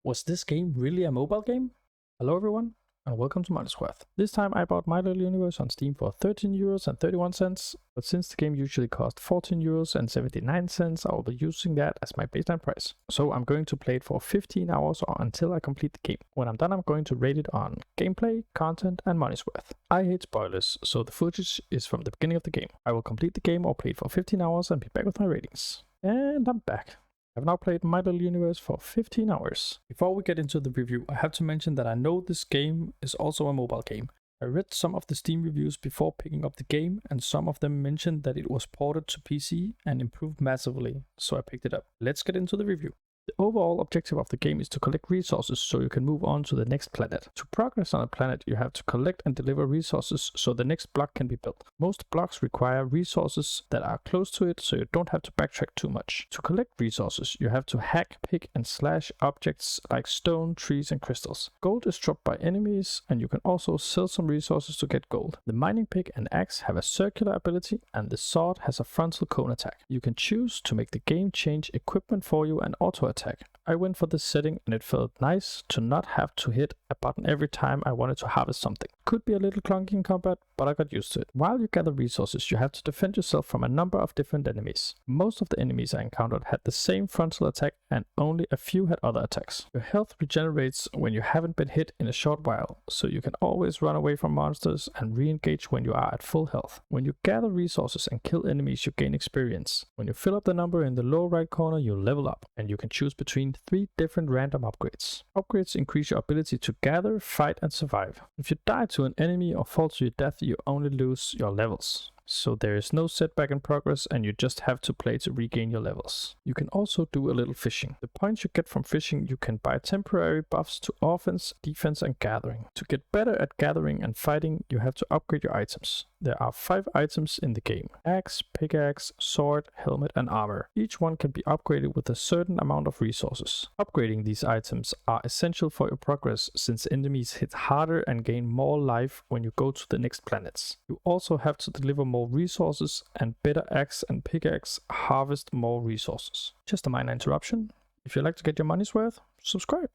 Was this game really a mobile game? Hello everyone, and welcome to Money's Worth. This time I bought My Little Universe on Steam for €13.31, but since the game usually costs €14.79, I will be using that as my baseline price. So I'm going to play it for 15 hours or until I complete the game. When I'm done, I'm going to rate it on gameplay, content, and Money's Worth. I hate spoilers, so the footage is from the beginning of the game. I will complete the game or play it for 15 hours and be back with my ratings. And I'm back. I've now played My Little Universe for 15 hours. Before we get into the review, I have to mention that I know this game is also a mobile game. I read some of the Steam reviews before picking up the game, and some of them mentioned that it was ported to PC and improved massively, so I picked it up. Let's get into the review. The overall objective of the game is to collect resources so you can move on to the next planet. To progress on a planet, you have to collect and deliver resources so the next block can be built. Most blocks require resources that are close to it, so you don't have to backtrack too much. To collect resources, you have to hack, pick, and slash objects like stone, trees, and crystals. Gold is dropped by enemies, and you can also sell some resources to get gold. The mining pick and axe have a circular ability, and the sword has a frontal cone attack. You can choose to make the game change equipment for you and auto attack. I went for this setting and it felt nice to not have to hit a button every time I wanted to harvest something. Could be a little clunky in combat, but I got used to it. While you gather resources, you have to defend yourself from a number of different enemies. Most of the enemies I encountered had the same frontal attack and only a few had other attacks. Your health regenerates when you haven't been hit in a short while, so you can always run away from monsters and re-engage when you are at full health. When you gather resources and kill enemies, you gain experience. When you fill up the number in the lower right corner, you level up, and you can choose between 3 different random upgrades. Upgrades increase your ability to gather, fight, and survive. If you die to an enemy or fall to your death, you only lose your levels. So there is no setback in progress and you just have to play to regain your levels. You can also do a little fishing. The points you get from fishing you can buy temporary buffs to offense, defense, and gathering. To get better at gathering and fighting, you have to upgrade your items. There are 5 items in the game: axe, pickaxe, sword, helmet, and armor. Each one can be upgraded with a certain amount of resources. Upgrading these items are essential for your progress since enemies hit harder and gain more life when you go to the next planets. You also have to deliver more resources, and better axe and pickaxe harvest more resources. Just a minor interruption. If you'd like to get your money's worth, subscribe.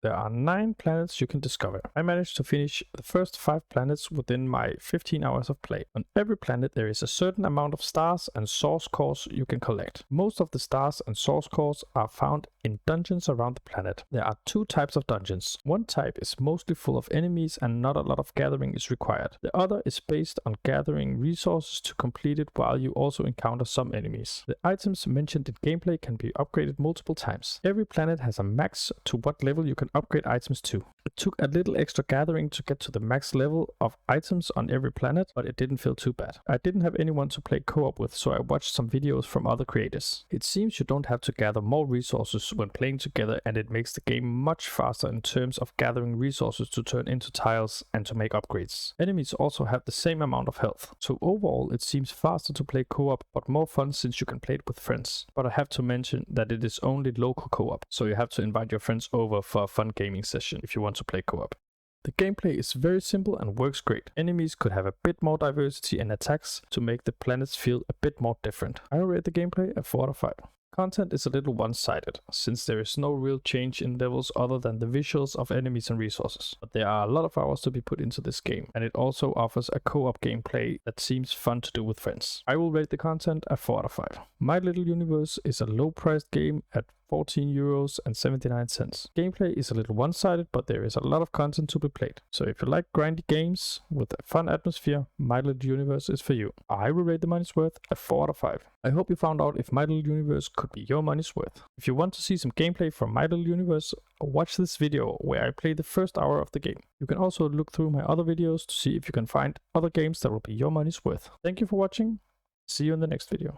There are 9 planets you can discover. I managed to finish the first 5 planets within my 15 hours of play. On every planet there is a certain amount of stars and source cores you can collect. Most of the stars and source cores are found in dungeons around the planet. There are 2 types of dungeons. One type is mostly full of enemies and not a lot of gathering is required. The other is based on gathering resources to complete it, while you also encounter some enemies. The items mentioned in gameplay can be upgraded multiple times. Every planet has a max to what level you can upgrade items to. It took a little extra gathering to get to the max level of items on every planet, but it didn't feel too bad. I didn't have anyone to play co-op with, so I watched some videos from other creators. It seems you don't have to gather more resources when playing together, and it makes the game much faster in terms of gathering resources to turn into tiles and to make upgrades. Enemies also have the same amount of health, so overall it seems faster to play co-op, but more fun since you can play it with friends. But I have to mention that it is only local co-op, so you have to invite your friends over for a fun gaming session if you want to play co-op. The gameplay is very simple and works great. Enemies could have a bit more diversity and attacks to make the planets feel a bit more different. I rate the gameplay a 4 out of 5. Content is a little one-sided, since there is no real change in levels other than the visuals of enemies and resources. But there are a lot of hours to be put into this game, and it also offers a co-op gameplay that seems fun to do with friends. I will rate the content a 4 out of 5. My Little Universe is a low-priced game at €14.79. Gameplay is a little one-sided, but there is a lot of content to be played. So if you like grindy games with a fun atmosphere, My Little Universe is for you. I will rate the money's worth a 4 out of 5. I hope you found out if My Little Universe could be your money's worth. If you want to see some gameplay from My Little Universe, watch this video where I play the first hour of the game. You can also look through my other videos to see if you can find other games that will be your money's worth. Thank you for watching. See you in the next video.